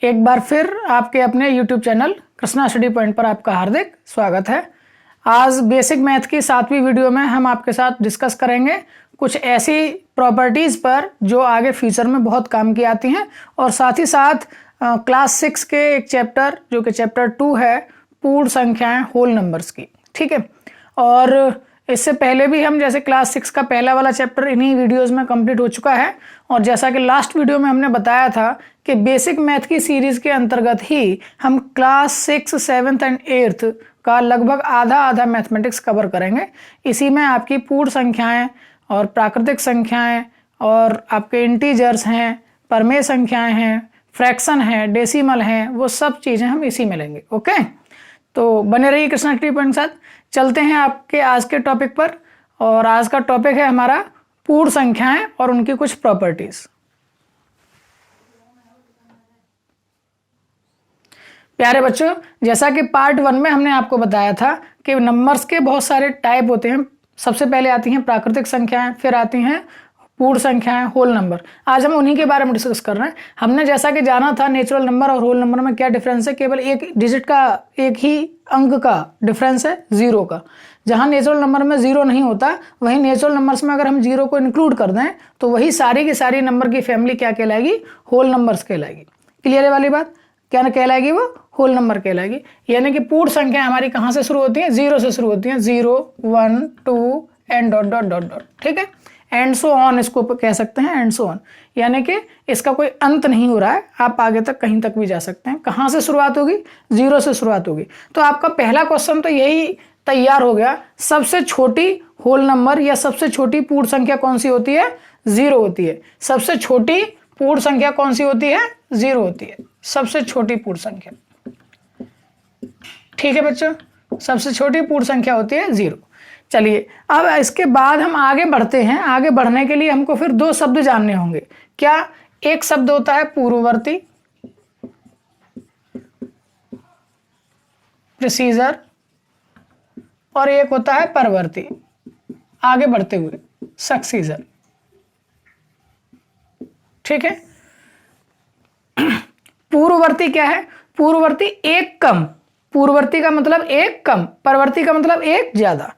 एक बार फिर आपके अपने YouTube channel Krishna study point पर आपका हार्दिक स्वागत है। आज बेसिक मैथ की 7वीं वीडियो में हम आपके साथ डिस्कस करेंगे कुछ ऐसी प्रॉपर्टीज़ पर जो आगे फ्यूचर में बहुत काम की आती हैं, और साथ ही साथ क्लास 6 के एक चैप्टर जो कि चैप्टर 2 है पूर्ण संख्याएं होल नंबर्स की। ठीक है, और इससे पहले भी हम जैसे क्लास 6 का पहला वाला चैप्टर इन्हीं वीडियोस में कंप्लीट हो चुका है, और जैसा कि लास्ट वीडियो में हमने बताया था कि बेसिक मैथ की सीरीज के अंतर्गत ही हम क्लास 6, 7th एंड 8th का लगभग आधा मैथमेटिक्स कवर करेंगे। इसी में आपकी पूर्ण संख्याएं और प्राकृतिक संख्याएं और आपके इंटीजर्स हैं, परमेय संख्याएं हैं, फ्रैक्शन है, डेसिमल हैं, वो सब चीज़ें हम इसी में लेंगे। ओके, तो बने रहिए कृष्णा स्टडी पॉइंट के साथ। चलते हैं आपके आज के टॉपिक पर, और आज का टॉपिक है हमारा पूर्ण संख्याएं और उनकी कुछ प्रॉपर्टीज। प्यारे बच्चों, जैसा कि पार्ट 1 में हमने आपको बताया था कि नंबर्स के बहुत सारे टाइप होते हैं। सबसे पहले आती हैं प्राकृतिक संख्याएं, फिर आती हैं पूर्ण संख्याएं, होल नंबर। आज हम उन्हीं के बारे में डिस्कस कर रहे हैं। हमने जैसा कि जाना था नेचुरल नंबर और होल नंबर में क्या डिफरेंस है, केवल एक डिजिट का, एक ही अंक का डिफरेंस है, जीरो का। जहां नेचुरल नंबर में जीरो नहीं होता, वहीं नेचुरल नंबर्स में अगर हम जीरो को इंक्लूड कर दें तो वही सारी की सारी नंबर की फैमिली क्या कहलाएगी, होल नंबर्स कहलाएगी। क्लियर है वाली बात? क्या कहलाएगी वो? होल नंबर कहलाएगी। यानी कि पूर्ण संख्या हमारी कहाँ से शुरू होती है? जीरो से शुरू होती है। 0, 1, 2 and dot dot dot dot. ठीक है, एंड सो ऑन इसको कह सकते हैं, एंड सो ऑन। यानी कि इसका कोई अंत नहीं हो रहा है, आप आगे तक कहीं तक भी जा सकते हैं। कहाँ से शुरुआत होगी? जीरो से शुरुआत होगी। तो आपका पहला क्वेश्चन तो यही तैयार हो गया, सबसे छोटी होल नंबर या सबसे छोटी पूर्ण संख्या कौन सी होती है? जीरो होती है। सबसे छोटी पूर्ण संख्या कौन सी होती है? जीरो होती है, सबसे छोटी पूर्ण संख्या। ठीक है बच्चों, सबसे छोटी पूर्ण संख्या होती है जीरो। चलिए, अब इसके बाद हम आगे बढ़ते हैं। आगे बढ़ने के लिए हमको फिर दो शब्द जानने होंगे। क्या? एक शब्द होता है पूर्ववर्ती, प्रिसीजर, और एक होता है परवर्ती, आगे बढ़ते हुए, सक्सीजर। ठीक है, पूर्ववर्ती क्या है? पूर्ववर्ती एक कम। पूर्ववर्ती का मतलब एक कम, परवर्ती का मतलब एक ज्यादा।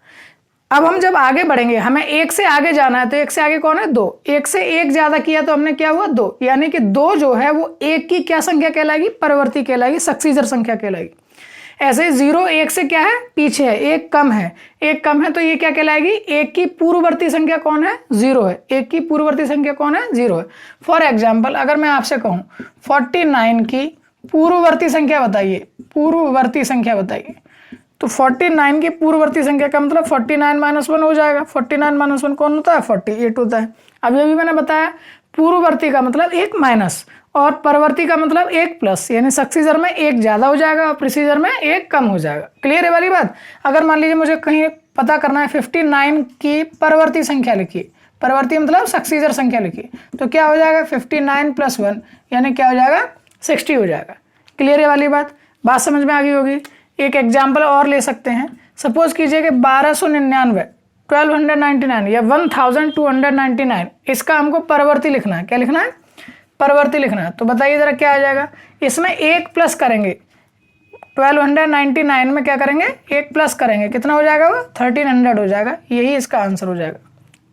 अब हम जब आगे बढ़ेंगे, हमें एक से आगे जाना है, तो एक से आगे कौन है? दो। एक से एक ज्यादा किया तो हमने क्या हुआ? दो। यानी कि दो जो है वो एक की क्या संख्या कहलाएगी? परवर्ती कहलाएगी, सक्सीजर संख्या कहलाएगी। ऐसे 0 एक से क्या है? पीछे है, एक कम है। एक कम है तो ये क्या कहलाएगी? एक की पूर्ववर्ती संख्या कौन है? 0 है। एक की पूर्ववर्ती संख्या कौन है? 0 है। फॉर एग्जाम्पल, अगर मैं आपसे कहूं 49 की पूर्ववर्ती संख्या बताइए, पूर्ववर्ती संख्या बताइए, तो 49 की पूर्ववर्ती संख्या का मतलब 49 - 1 हो जाएगा। 49 - 1 कौन होता है? 48 होता है। अभी भी मैंने बताया पूर्ववर्ती का मतलब एक माइनस और परवर्ती का मतलब एक प्लस, यानी सक्सीजर में एक ज्यादा हो जाएगा और प्रिसीजर में एक कम हो जाएगा। क्लियर है वाली बात? अगर मान लीजिए मुझे कहीं पता करना है 59 की परवर्ती संख्या लिखिए, परवर्ती मतलब सक्सीजर संख्या लिखिए, तो क्या हो जाएगा? 59 + 1 यानी क्या हो जाएगा? 60 हो जाएगा। क्लियर है वाली बात? बात समझ में आ गई होगी। एक एग्जाम्पल और ले सकते हैं। सपोज कीजिए कि 1299, 1299 या 1299, इसका हमको परवर्ती लिखना है। क्या लिखना है? परवर्ती लिखना है। तो बताइए जरा क्या आ जाएगा? इसमें एक प्लस करेंगे, 1299 में क्या करेंगे? एक प्लस करेंगे, कितना हो जाएगा वो? 1300 हो जाएगा। यही इसका आंसर हो जाएगा।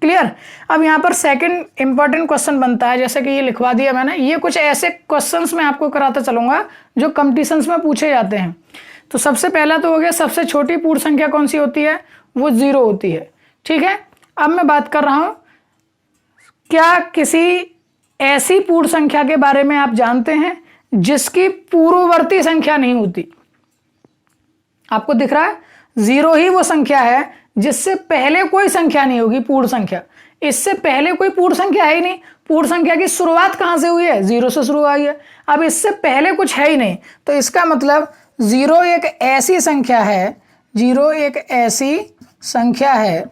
क्लियर? अब यहाँ पर सेकंड इंपॉर्टेंट क्वेश्चन बनता है, जैसे कि ये लिखवा दिया मैंने। ये कुछ ऐसे क्वेश्चंस मैं आपको कराता चलूंगा जो कंपटीशंस में पूछे जाते हैं। तो सबसे पहला तो हो गया, सबसे छोटी पूर्ण संख्या कौन सी होती है? वो 0 होती है। ठीक है, अब मैं बात कर रहा हूं, क्या किसी ऐसी पूर्ण संख्या के बारे में आप जानते हैं जिसकी पूर्ववर्ती संख्या नहीं होती? आपको दिख रहा है 0 ही वो संख्या है जिससे पहले कोई संख्या नहीं होगी, पूर्ण संख्या। इससे पहले कोई पूर्ण संख्या है ही नहीं। पूर्ण संख्या की शुरुआत कहां से हुई है? 0 से शुरू हुई है। अब इससे पहले कुछ है ही नहीं, तो इसका मतलब 0 एक ऐसी संख्या है, 0 एक ऐसी संख्या है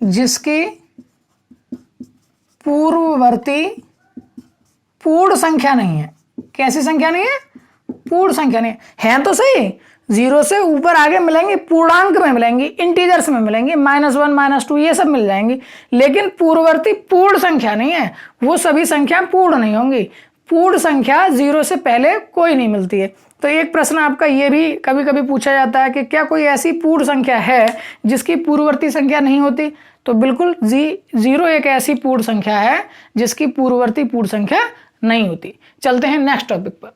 जिसकी पूर्ववर्ती पूर्ण संख्या नहीं है। कैसी संख्या नहीं है? पूर्ण संख्या नहीं है। तो सही जीरो से ऊपर आगे मिलेंगी, पूर्णांक में मिलेंगी, इंटीजर्स में मिलेंगी, -1 -2 ये सब मिल जाएंगी। लेकिन पूर्ववर्ती पूर्ण संख्या नहीं है, वो सभी संख्या पूर्ण नहीं होंगी। पूर्ण संख्या जीरो से पहले कोई नहीं मिलती है। तो एक प्रश्न आपका ये भी कभी कभी पूछा जाता है कि क्या कोई ऐसी पूर्ण संख्या है जिसकी पूर्ववर्ती संख्या नहीं होती? तो बिल्कुल जीरो एक ऐसी पूर्ण संख्या है जिसकी पूर्ववर्ती पूर्ण संख्या नहीं होती। चलते हैं नेक्स्ट टॉपिक पर।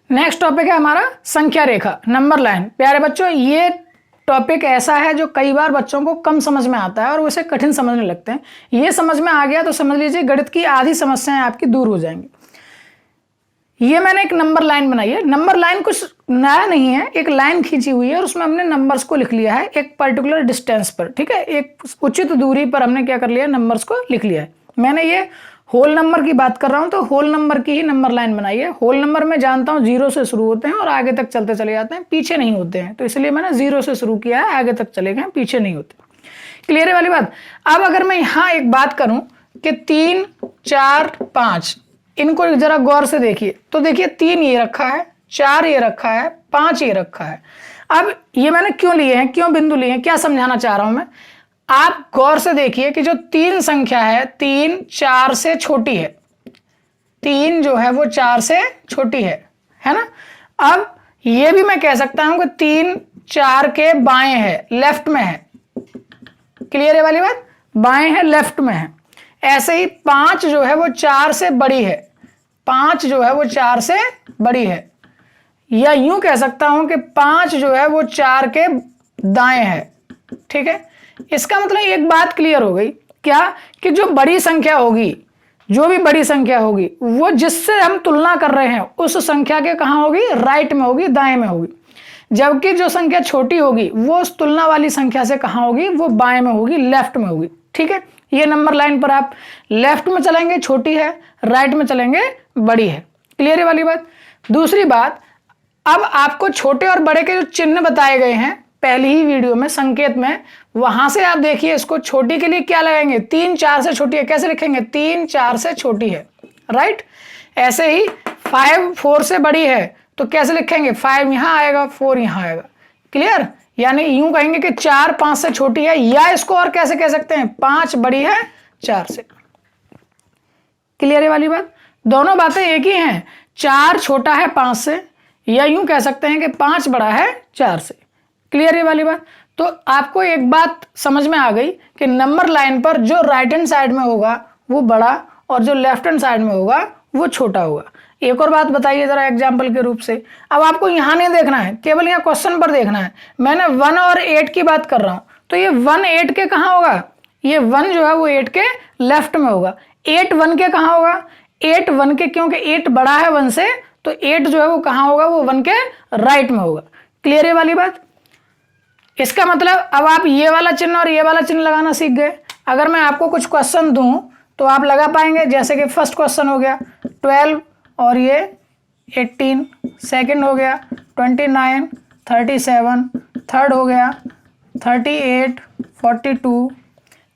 नेक्स्ट टॉपिक है हमारा संख्या रेखा, नंबर लाइन। प्यारे बच्चों, ये टॉपिक ऐसा है जो कई बार बच्चों को कम समझ में आता है और उसे कठिन समझने लगते हैं। ये समझ में आ गया तो समझ लीजिए गणित की आधी समस्याएं आपकी दूर हो जाएंगी। ये मैंने एक नंबर लाइन बनाई है। नंबर लाइन कुछ नया नहीं है, एक लाइन खींची हुई है और उसमें हमने नंबर्स को लिख लिया है एक पर्टिकुलर डिस्टेंस पर, ठीक है, एक उचित दूरी पर हमने क्या कर लिया, नंबर्स को लिख लिया है। मैंने ये होल नंबर की बात कर रहा हूं तो होल नंबर की ही नंबर लाइन बनाई है। होल नंबर में जानता हूं जीरो से शुरू होते हैं और आगे तक चलते चले जाते हैं, पीछे नहीं होते हैं, तो इसलिए मैंने जीरो से शुरू किया है, आगे तक चले गए, पीछे नहीं होते। क्लियर है वाली बात? अब अगर मैं यहां एक बात करूं कि 3 4 5, इनको जरा गौर से देखिए तो देखिए 3 ये रखा है, 4 ये रखा है, 5 ये रखा है। अब ये मैंने क्यों लिए हैं, क्यों बिंदु लिए हैं, क्या समझाना चाह रहा हूं मैं? आप गौर से देखिए कि जो 3 संख्या है, 3 4 से छोटी है। 3 जो है वो 4 से छोटी है ना? अब ये भी मैं कह सकता हूं कि 3 4 के बाएं है, लेफ्ट में है। क्लियर है वाली बात? बाएं है, लेफ्ट में है। ऐसे ही 5 जो है वो 4 से बड़ी है, 5 जो है वो 4 से बड़ी है। या यूं कह सकता हूं कि 5 जो है वो 4 के दाएं है। ठीक है, इसका मतलब एक बात क्लियर हो गई क्या, कि जो बड़ी संख्या होगी, जो भी बड़ी संख्या होगी, वो जिससे हम तुलना कर रहे हैं उस संख्या के कहां होगी, राइट में होगी, दाएं में होगी। जबकि जो संख्या छोटी होगी वो उस तुलना वाली संख्या से कहां होगी, वो बाएं में होगी, लेफ्ट में होगी। ठीक है, ये नंबर लाइन पर आप लेफ्ट में चलेंगे छोटी है, राइट में चलेंगे बड़ी है। क्लियर है वाली बात? दूसरी बात, अब आपको छोटे और बड़े के जो चिन्ह बताए गए हैं पहली ही वीडियो में, संकेत में, वहां से आप देखिए इसको छोटी के लिए क्या लगाएंगे, 3 4 से छोटी है, कैसे लिखेंगे, 3 4 से छोटी है, राइट। ऐसे ही 5 4 से बड़ी है तो कैसे लिखेंगे, 5 यहां आएगा, 4 यहां आएगा। क्लियर? यानी यूं कहेंगे कि 4 5 से छोटी है, या इसको और कैसे कह सकते हैं, 5 बड़ी है 4 से। क्लियर है वाली बात? दोनों बातें एक ही हैं, 4 छोटा है 5 से, या यूं कह सकते हैं कि 5 बड़ा है 4 से। क्लियर है वाली बात? तो आपको एक बात समझ में आ गई कि नंबर लाइन पर जो राइट हैंड साइड में होगा वो बड़ा और जो लेफ्ट हैंड साइड में होगा वो छोटा होगा। एक और बात बताइए जरा एग्जाम्पल के रूप से। अब आपको यहां नहीं देखना है, केवल यहां क्वेश्चन पर देखना है। मैंने 1 और 8 की बात कर रहा हूं, तो ये 1 8 के कहां होगा, ये 1 जो है वो 8 के लेफ्ट में होगा। 8 1 के कहां होगा, 8 1 के, क्योंकि 8 बड़ा है 1 से, तो 8 जो है वो कहां होगा, वो 1 के राइट में होगा। क्लियर है वाली बात? इसका मतलब अब आप ये वाला चिन्ह और ये वाला चिन्ह लगाना सीख गए। अगर मैं आपको कुछ क्वेश्चन दूं तो आप लगा पाएंगे, जैसे कि फर्स्ट क्वेश्चन हो गया 12 और ये 18, सेकंड हो गया 29 37, थर्ड हो गया 38 42,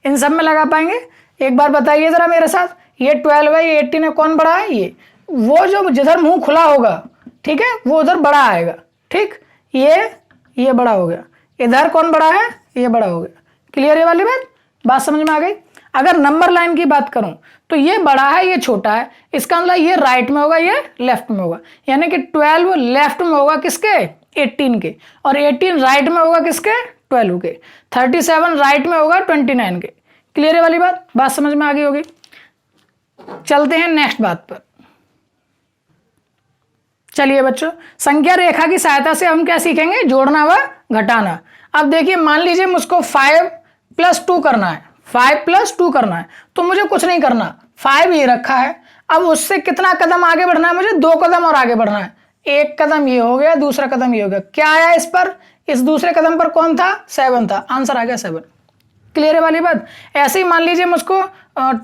इन सब में लगा पाएंगे। एक बार बताइए जरा मेरे साथ, ये 12 है, ये 18 है, कौन बड़ा है, ये वो जो जिधर मुंह खुला होगा, ठीक है, वो उधर बड़ा आएगा। ठीक, ये बड़ा हो गया, इधर कौन बड़ा है, ये बड़ा हो गया। क्लियर है वाली बात? बात समझ में आ गई? अगर नंबर लाइन की बात करूं तो ये बड़ा है, ये छोटा है, इसका मतलब ये राइट में होगा, ये लेफ्ट में होगा। यानी कि 12 लेफ्ट में होगा किसके, 18 के, और 18 राइट में होगा किसके, 12 के। 37 राइट में होगा 29 के। क्लियर है वाली बात? बात समझ में आ गई होगी। चलते हैं नेक्स्ट बात पर। चलिए बच्चों, संख्या रेखा की सहायता से हम क्या सीखेंगे, जोड़ना व घटाना। अब देखिए, मान लीजिए मुझको 5 + 2 करना है, 5 + 2 करना है, तो मुझे कुछ नहीं करना, 5 ये रखा है। अब उससे कितना कदम आगे बढ़ना है, मुझे 2 कदम और आगे बढ़ना है। एक कदम ये हो गया, दूसरा कदम ये हो गया। क्या आया इस पर, इस दूसरे कदम पर कौन था, 7 था, आंसर आ गया 7। क्लियर है वाली बात? ऐसे ही मान लीजिए मुझको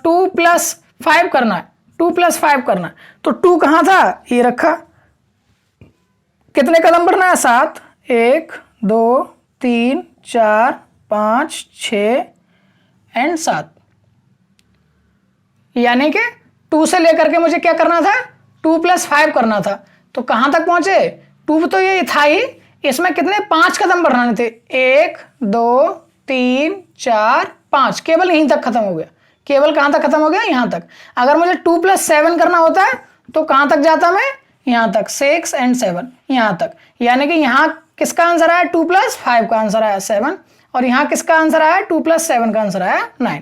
2 + 5 करना है, 2 + 5 करना है, तो 2 कहां था, ये रखा। कितने कदम बढ़ना है, 7, 1 2 3 4 5 6 एंड 7। यानी कि 2 से लेकर के मुझे क्या करना था, 2 + 5 करना था, तो कहाँ तक पहुंचे? 2 तो ये था ही, इसमें कितने 5 कदम बढ़ाने थे, 1 2 3 4 5, केवल यहीं तक खत्म हो गया। केवल कहाँ तक खत्म हो गया? यहाँ तक। अगर मुझे 2 + 7 करना होता है तो कहाँ तक जाता मैं? यहाँ तक, 6 और 7 यहाँ तक। यानी कि यहाँ किसका आंसर आया? 2 + 5 का आंसर आया 7, और यहाँ किसका आंसर आया? 2 + 7 का आंसर आया 9।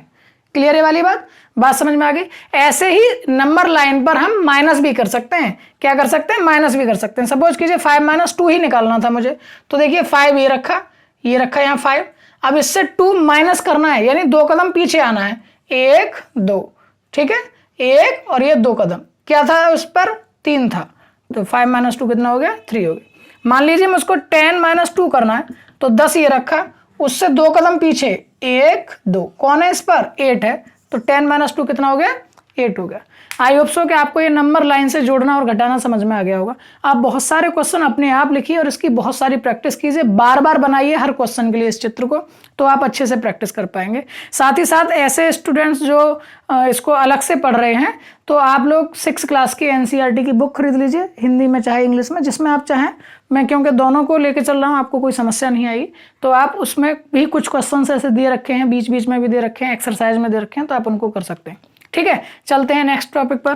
क्लियर है वाली बात समझ में आ गई? ऐसे ही नंबर लाइन पर हम माइनस भी कर सकते हैं। क्या कर सकते हैं? माइनस भी कर सकते हैं। सपोज कीजिए 5 - 2 ही निकालना था मुझे, तो देखिए 5 ये रखा यहाँ 5। अब इससे 2 माइनस करना है, यानी 2 कदम पीछे आना है, 1 2, ठीक है, 1 और ये 2 कदम। क्या था उस पर? 3 था, तो 5 - 2 कितना हो गया? 3 हो गया। मान लीजिए मुझको 10 - 2 करना है, तो 10 ये रखा, उससे 2 कदम पीछे, 1 2, कौन है इस पर? 8 है, तो 10 - 2 कितना हो गया? 8 हो गया। आई होप सो कि आपको ये नंबर लाइन से जोड़ना और घटाना समझ में आ गया होगा। आप बहुत सारे क्वेश्चन अपने आप लिखिए और इसकी बहुत सारी प्रैक्टिस कीजिए, बार बार बनाइए हर क्वेश्चन के लिए इस चित्र को, तो आप अच्छे से प्रैक्टिस कर पाएंगे। साथ ही साथ ऐसे स्टूडेंट्स जो इसको अलग से पढ़ रहे हैं, तो आप लोग 6 क्लास की एनसीईआरटी की बुक खरीद लीजिए, हिंदी में चाहे इंग्लिश में, जिसमें आप चाहें। मैं क्योंकि दोनों को लेके चल रहा हूँ, आपको कोई समस्या नहीं आई, तो आप उसमें भी कुछ क्वेश्चन ऐसे दे रखे हैं, बीच बीच में भी दे रखे हैं, एक्सरसाइज में दे रखे हैं, तो आप उनको कर सकते हैं। ठीक है, चलते हैं नेक्स्ट टॉपिक पर।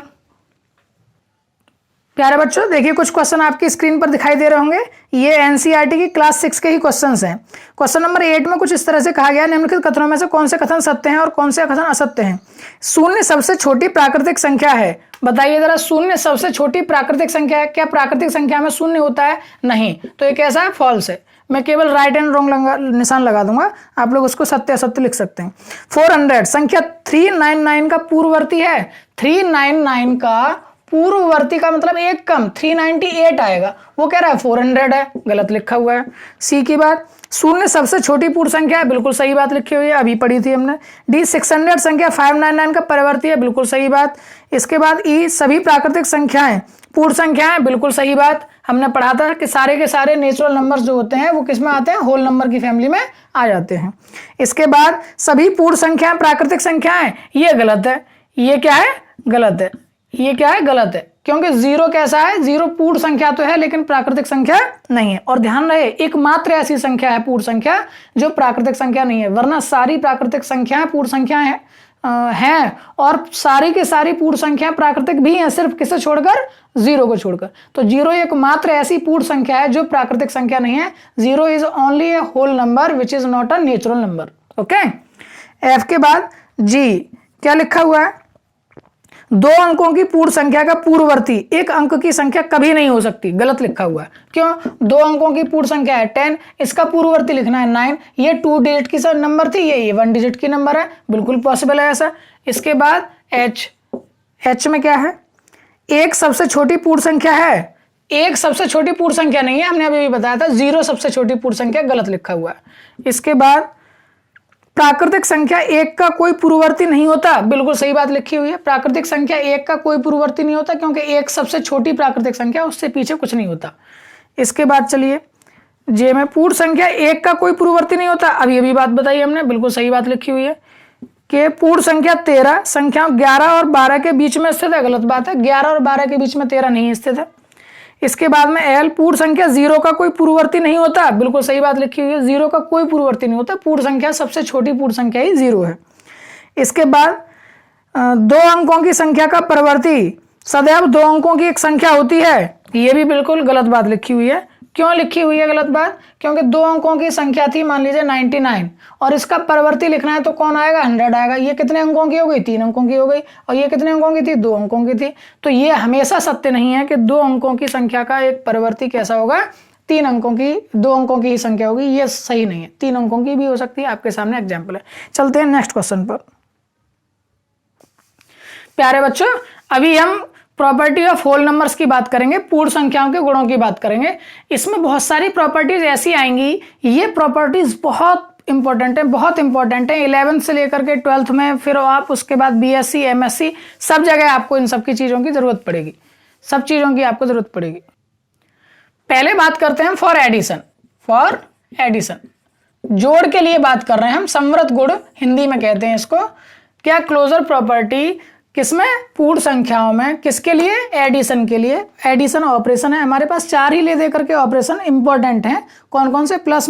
प्यारे बच्चों, देखिए कुछ क्वेश्चन आपकी स्क्रीन पर दिखाई दे रहे होंगे। ये एनसीईआरटी की क्लास 6 के ही क्वेश्चंस हैं। क्वेश्चन नंबर 8 में कुछ इस तरह से कहा गया, निम्नलिखित कथनों में से कौन से कथन सत्य हैं और कौन से कथन असत्य हैं? शून्य सबसे छोटी प्राकृतिक संख्या है। बताइए जरा, शून्य सबसे छोटी प्राकृतिक संख्या है। क्या प्राकृतिक संख्या में शून्य होता है? नहीं, तो ये कैसा है? फॉल्स है। मैं केवल राइट एंड रॉन्ग निशान लगा दूंगा, आप लोग उसको सत्य असत्य लिख सकते हैं। 400 संख्या 399 का पूर्ववर्ती है। 399 का पूर्ववर्ती का मतलब एक कम, 398 आएगा। वो कह रहा है 400 है, गलत लिखा हुआ है। सी की बात, शून्य सबसे छोटी पूर्ण संख्या है, बिल्कुल सही बात लिखी हुई है, अभी पढ़ी थी हमने। डी 600 संख्या 599 का परिवर्ती है, बिल्कुल सही बात। इसके बाद ई सभी प्राकृतिक संख्याएं पूर्ण संख्याएं, बिल्कुल सही बात। हमने पढ़ा था कि सारे के सारे नेचुरल नंबर्स जो होते हैं वो किस में आते हैं? होल नंबर की फैमिली में आ जाते हैं। इसके बाद सभी पूर्ण संख्याएं प्राकृतिक संख्याएं, ये गलत है। ये क्या है? गलत है। ये क्या है? गलत है, क्योंकि 0 कैसा है? 0 पूर्ण संख्या तो है लेकिन प्राकृतिक संख्या नहीं है। और ध्यान रहे, एकमात्र ऐसी संख्या है पूर्ण संख्या जो प्राकृतिक संख्या नहीं है, वरना सारी प्राकृतिक संख्याएं पूर्ण संख्याएं हैं, और सारी की सारी पूर्ण संख्या प्राकृतिक भी हैं, सिर्फ किसे छोड़कर? 0 को छोड़कर। तो 0 एकमात्र ऐसी पूर्ण संख्या है जो प्राकृतिक संख्या नहीं है। 0 is only a whole number which is not a natural number. Okay. F के बाद जी क्या लिखा हुआ है? 2 अंकों की पूर्ण संख्या का पूर्ववर्ती 1 अंक की संख्या कभी नहीं हो सकती, गलत लिखा हुआ है। क्यों? 2 अंकों की पूर्ण संख्या है 10, इसका पूर्ववर्ती लिखना है 9। ये 2 डिजिट की नंबर थी, ये 1 डिजिट की नंबर है, बिल्कुल पॉसिबल है ऐसा। इसके बाद एच में क्या है? 1 सबसे छोटी पूर्ण संख्या है। 1 सबसे छोटी पूर्ण संख्या नहीं है, हमने अभी भी बताया था। 0 सबसे छोटी पूर्ण संख्या, गलत लिखा हुआ है। इसके बाद प्राकृतिक संख्या 1 का कोई पूर्ववर्ती नहीं होता, बिल्कुल सही बात लिखी हुई है। प्राकृतिक संख्या 1 का कोई पूर्ववर्ती नहीं होता, क्योंकि 1 सबसे छोटी प्राकृतिक संख्या, उससे पीछे कुछ नहीं होता। इसके बाद चलिए जे में, पूर्ण संख्या 1 का कोई पूर्ववर्ती नहीं होता, अभी बात बताई हमने, बिल्कुल सही बात लिखी हुई है। कि पूर्ण संख्या 13 संख्याओं 11 और 12 के बीच में स्थित है, गलत बात है। 11 और 12 के बीच में 13 नहीं स्थित है। इसके बाद में एल, पूर्ण संख्या 0 का कोई पूर्ववर्ती नहीं होता, बिल्कुल सही बात लिखी हुई है। 0 का कोई पूर्ववर्ती नहीं होता, पूर्ण संख्या सबसे छोटी पूर्ण संख्या ही 0 है। इसके बाद 2 अंकों की संख्या का परिवर्ती सदैव 2 अंकों की एक संख्या होती है, ये भी बिल्कुल गलत बात लिखी हुई है। क्यों लिखी हुई है गलत बात? क्योंकि 2 अंकों की संख्या थी, मान लीजिए 99, और इसका परिवर्ती लिखना है तो कौन आएगा? 100 आएगा। ये कितने अंकों की हो गई? 3 अंकों की हो गई। और ये कितने अंकों की थी? 2 अंकों की थी। तो ये हमेशा सत्य नहीं है कि 2 अंकों की संख्या का एक परिवर्ती कैसा होगा? 3 अंकों की, 2 अंकों की ही संख्या होगी, ये सही नहीं है। 3 अंकों की भी हो सकती है, आपके सामने एग्जाम्पल है। चलते हैं नेक्स्ट क्वेश्चन पर। प्यारे बच्चों, अभी हम प्रॉपर्टी ऑफ होल नंबर्स की बात करेंगे, पूर्ण संख्याओं के गुणों की बात करेंगे। इसमें बहुत सारी प्रॉपर्टीज ऐसी आएंगी, ये प्रॉपर्टीज बहुत इंपॉर्टेंट है, बहुत इंपॉर्टेंट है। 11th से लेकर के 12th में, फिर आप उसके बाद बीएससी, एमएससी, सब जगह आपको इन सब की चीजों की जरूरत पड़ेगी, सब चीजों की आपको जरूरत पड़ेगी। पहले बात करते हैं फॉर एडिशन। फॉर एडिशन, जोड़ के लिए बात कर रहे हैं हम। समवर्त गुण हिंदी में कहते हैं इसको। क्या? क्लोजर प्रॉपर्टी किसमें? पूर्ण संख्याओं में। किसके लिए? एडिशन के लिए। एडिशन ऑपरेशन है हमारे पास, 4 ही ले दे करके ऑपरेशन इंपॉर्टेंट है। कौन कौन से? प्लस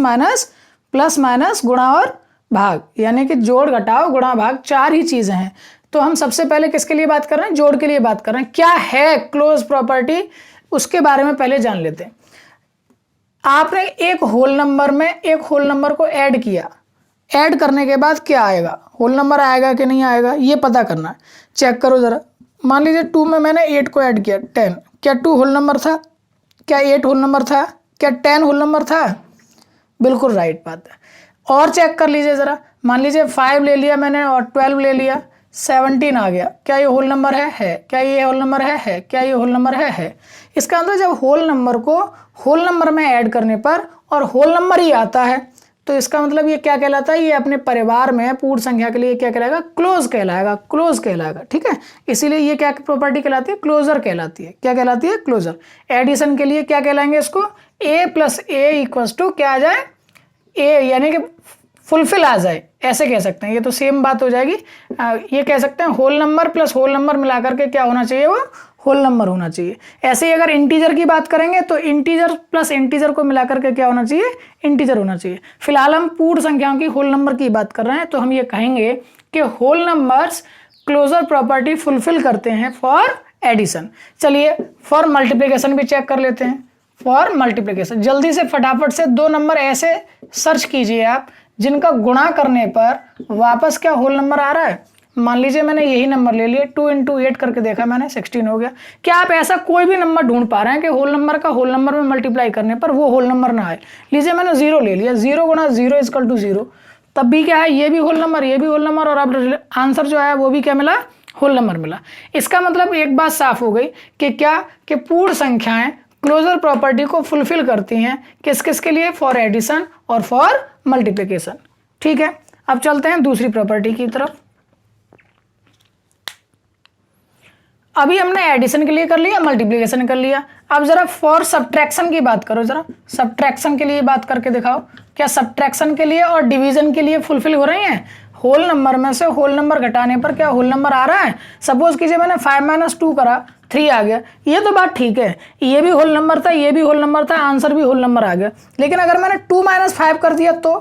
माइनस, गुणा और भाग, यानी कि जोड़ घटाओ गुणा भाग, 4 ही चीजें हैं। तो हम सबसे पहले किसके लिए बात कर रहे हैं? जोड़ के लिए बात कर रहे हैं। क्या है क्लोज प्रॉपर्टी, उसके बारे में पहले जान लेते हैं। आपने एक होल नंबर में एक होल नंबर को ऐड किया, ऐड करने के बाद क्या आएगा? होल नंबर आएगा कि नहीं आएगा, ये पता करना है। चेक करो जरा। मान लीजिए 2 में मैंने 8 को ऐड किया, 10। क्या 2 होल नंबर था? क्या 8 होल नंबर था? क्या 10 होल नंबर था? बिल्कुल राइट बात है। और चेक कर लीजिए जरा। मान लीजिए 5 ले लिया मैंने और 12 ले लिया, 17 आ गया। क्या ये होल नंबर है? है। क्या ये होल नंबर है? क्या ये होल नंबर है? इसका मतलब जब होल नंबर को होल नंबर में ऐड करने पर और होल नंबर ही आता है, तो इसका मतलब ये क्या कहलाता है? ये अपने परिवार में पूर्ण संख्या के लिए क्या कहलाएगा? क्लोज कहलाएगा। क्लोज कहलाएगा, ठीक है। इसीलिए ये क्या प्रॉपर्टी कहलाती है? क्लोजर कहलाती है। क्या कहलाती है? क्लोजर। एडिशन के लिए क्या कहलाएंगे इसको? a + a इक्वल्स टू क्या आ जाए? a, यानी कि फुलफिल आ जाए, ऐसे कह सकते हैं। ये तो सेम बात हो जाएगी। ये कह सकते हैं whole number plus whole number मिलाकर के क्या होना चाहिए? वो होल नंबर होना चाहिए। ऐसे ही अगर इंटीजर की बात करेंगे तो इंटीजर प्लस इंटीजर को मिलाकर के क्या होना चाहिए? इंटीजर होना चाहिए। फिलहाल हम पूर्ण संख्याओं की होल नंबर की बात कर रहे हैं, तो हम ये कहेंगे कि whole numbers closure property fulfil करते हैं फॉर एडिशन। चलिए फॉर मल्टीप्लिकेशन भी चेक कर लेते हैं। फॉर मल्टीप्लिकेशन जल्दी से फटाफट से 2 नंबर ऐसे सर्च कीजिए आप जिनका गुणा करने पर वापस क्या होल नंबर आ रहा है। मान लीजिए मैंने यही नंबर ले लिया, 2 × 8 करके देखा मैंने, 16 हो गया। क्या आप ऐसा कोई भी नंबर ढूंढ पा रहे हैं कि होल नंबर का होल नंबर में मल्टीप्लाई करने पर वो होल नंबर ना आए? लीजिए मैंने 0 ले लिया, 0 × 0 = 0, तब भी क्या है? ये भी होल नंबर, ये भी होल नंबर, और अब आंसर जो आया वो भी क्या मिला? होल नंबर मिला। इसका मतलब एक बात साफ हो गई कि क्या कि पूर्ण संख्याएं क्लोजर प्रॉपर्टी को फुलफिल करती हैं। किस किस के लिए? फॉर एडिशन और फॉर मल्टीप्लिकेशन। ठीक है, अब चलते हैं दूसरी प्रॉपर्टी की तरफ। अभी हमने एडिशन के लिए कर लिया, मल्टीप्लिकेशन कर लिया। अब जरा फॉर सब्ट्रैक्शन की बात करो। जरा सब्ट्रैक्शन के लिए बात करके दिखाओ। क्या सब्ट्रैक्शन के लिए और डिवीजन के लिए फुलफिल हो रही हैं? होल नंबर में से होल नंबर घटाने पर क्या होल नंबर आ रहा है? सपोज कीजिए मैंने 5 - 2 करा, 3 आ गया। ये तो बात ठीक है, ये भी होल नंबर था, ये भी होल नंबर था, आंसर भी होल नंबर आ गया। लेकिन अगर मैंने 2 - 5 कर दिया तो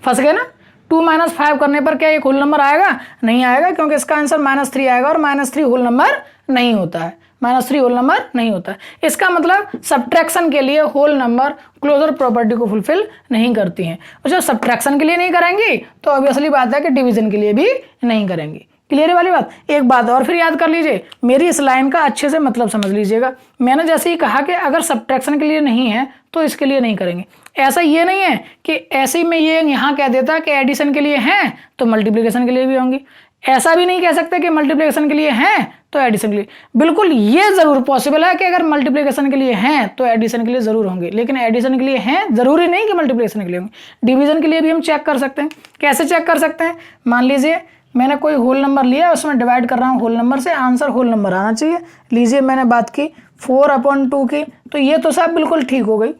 फंस गए ना। 2 - 5 करने पर क्या एक होल नंबर आएगा? नहीं आएगा, क्योंकि इसका आंसर -3 आएगा और -3 होल नंबर नहीं होता है। -3 होल नंबर नहीं होता है। इसका मतलब सब्ट्रैक्शन के लिए होल नंबर क्लोजर प्रॉपर्टी को फुलफिल नहीं करती हैं। और जब सब्ट्रैक्शन के लिए नहीं करेंगी तो ऑब्वियसली बात है कि डिवीजन के लिए भी नहीं करेंगी। क्लियर वाली बात। एक बात और फिर याद कर लीजिए, मेरी इस लाइन का अच्छे से मतलब समझ लीजिएगा। मैंने जैसे ही कहा कि अगर सब्ट्रैक्शन के लिए नहीं है तो इसके लिए नहीं करेंगे। ऐसा ये नहीं है कि ऐसे ही मैं ये यहाँ कह देता कि एडिशन के लिए हैं तो मल्टीप्लिकेशन के लिए भी होंगी। ऐसा भी नहीं कह सकते कि मल्टीप्लिकेशन के लिए हैं तो एडिशन के लिए। बिल्कुल ये जरूर पॉसिबल है कि अगर मल्टीप्लिकेशन के लिए हैं तो एडिशन के लिए जरूर होंगे, लेकिन एडिशन के लिए हैं जरूरी नहीं कि मल्टीप्लिकेशन के लिए होंगे। डिवीजन के लिए भी हम चेक कर सकते हैं। कैसे चेक कर सकते हैं? मान लीजिए मैंने कोई होल नंबर लिया, उसमें डिवाइड कर रहा हूँ होल नंबर से, आंसर होल नंबर आना चाहिए। लीजिए मैंने बात की 4/2 की, तो ये तो सब बिल्कुल ठीक हो गई,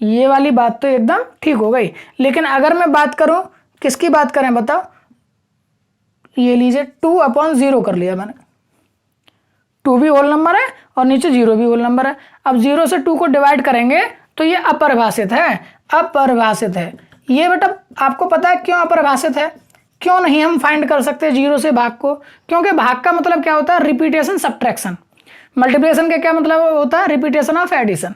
ये वाली बात तो एकदम ठीक हो गई। लेकिन अगर मैं बात करूं, किसकी बात करें बताओ? ये लीजिए 2/0 कर लिया मैंने। 2 भी होल नंबर है और नीचे 0 भी होल नंबर है। अब 0 से 2 को डिवाइड करेंगे तो ये अपरिभाषित है। अपरिभाषित है ये बेटा, आपको पता है क्यों अपरिभाषित है? क्यों नहीं हम फाइंड कर सकते 0 से भाग को? क्योंकि भाग का मतलब क्या होता है? Repetition subtraction. मल्टीप्लिकेशन का क्या मतलब होता है? Repetition of addition.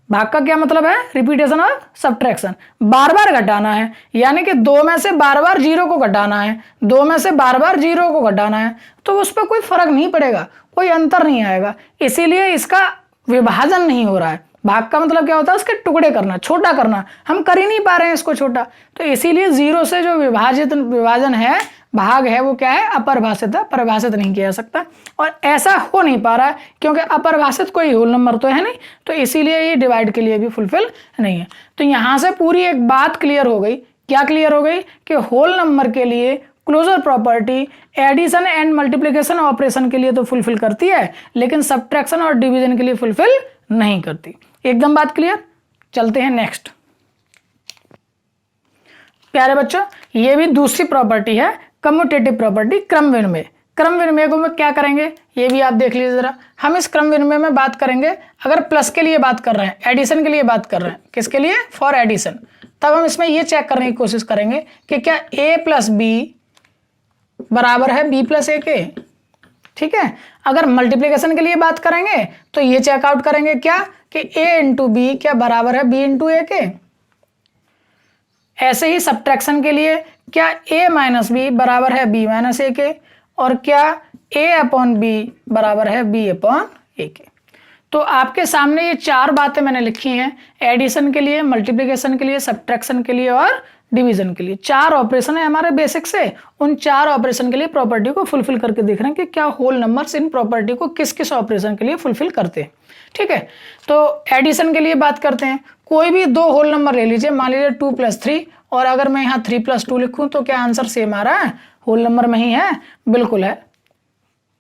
भाग का क्या मतलब है? Repetition of subtraction. बार बार घटाना है, यानी कि 2 में से बार बार 0 को घटाना है, 2 में से बार बार 0 को घटाना है, तो उस पर कोई फर्क नहीं पड़ेगा, कोई अंतर नहीं आएगा। इसीलिए इसका विभाजन नहीं हो रहा है। भाग का मतलब क्या होता है? उसके टुकड़े करना, छोटा करना। हम कर ही नहीं पा रहे हैं इसको छोटा, तो इसीलिए 0 से जो विभाजन है, भाग है, वो क्या है? अपरिभाषित है, परिभाषित नहीं किया जा सकता। और ऐसा हो नहीं पा रहा है क्योंकि अपरिभाषित कोई होल नंबर तो है नहीं, तो इसीलिए ये डिवाइड के लिए भी फुलफिल नहीं है। तो यहां से पूरी एक बात क्लियर हो गई। क्या क्लियर हो गई? कि होल नंबर के लिए closure property addition and multiplication operation के लिए तो फुलफिल करती है, लेकिन सब्ट्रैक्शन और डिवीजन के लिए फुलफिल नहीं करती। एकदम बात क्लियर। चलते हैं नेक्स्ट। प्यारे बच्चों, ये भी दूसरी प्रॉपर्टी है कम्यूटेटिव प्रॉपर्टी, क्रम विनिमय। क्रम विनिमय को में क्या करेंगे ये भी आप देख लीजिए जरा। हम इस क्रम विनिमय में बात करेंगे अगर प्लस के लिए बात कर रहे हैं, एडिशन के लिए बात कर रहे हैं, किसके लिए, फॉर एडिशन, तब हम इसमें ये चेक करने की कोशिश करेंगे कि क्या a प्लस बी बराबर है b प्लस ए के। ठीक है, अगर मल्टीप्लिकेशन के लिए बात करेंगे तो ये चेकआउट करेंगे क्या कि a इंटू बी क्या बराबर है b इंटू ए के। ऐसे ही सब्ट्रैक्शन के लिए क्या a माइनस बी बराबर है b माइनस ए के, और क्या a अपॉन b बराबर है b अपॉन ए के। तो आपके सामने ये चार बातें मैंने लिखी हैं, एडिशन के लिए, मल्टीप्लिकेशन के लिए, सब्ट्रैक्शन के लिए और डिवीजन के लिए। चार ऑपरेशन है हमारे बेसिक से, उन चार ऑपरेशन के लिए प्रॉपर्टी को फुलफिल करके देख रहे हैं कि क्या होल नंबर्स इन प्रॉपर्टी को किस किस ऑपरेशन के लिए फुलफिल करते हैं। ठीक है, तो एडिशन के लिए बात करते हैं। कोई भी दो होल नंबर ले लीजिए, मान लीजिए 2 + 3, और अगर मैं यहाँ 3 + 2 लिखूं तो क्या आंसर सेम आ रहा है, होल नंबर में ही है, बिल्कुल है।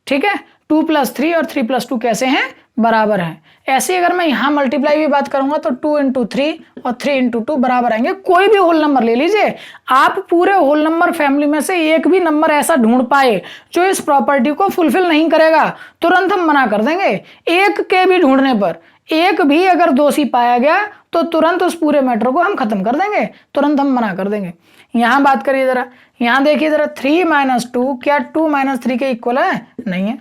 ठीक है, 2 + 3 और 3 + 2 कैसे हैं, बराबर हैं। ऐसे अगर मैं यहाँ मल्टीप्लाई भी बात करूंगा तो 2 × 3 और 3 × 2 बराबर आएंगे। कोई भी होल नंबर ले लीजिए, आप पूरे होल नंबर फैमिली में से एक भी नंबर ऐसा ढूंढ पाए जो इस प्रॉपर्टी को फुलफिल नहीं करेगा, तुरंत हम मना कर देंगे। एक के भी ढूंढने पर, एक भी अगर दोषी पाया गया तो तुरंत उस पूरे मैटर को हम खत्म कर देंगे, तुरंत हम मना कर देंगे। यहाँ बात करिए जरा, यहाँ देखिए जरा, 3 - 2 क्या 2 - 3 के इक्वल है, नहीं है,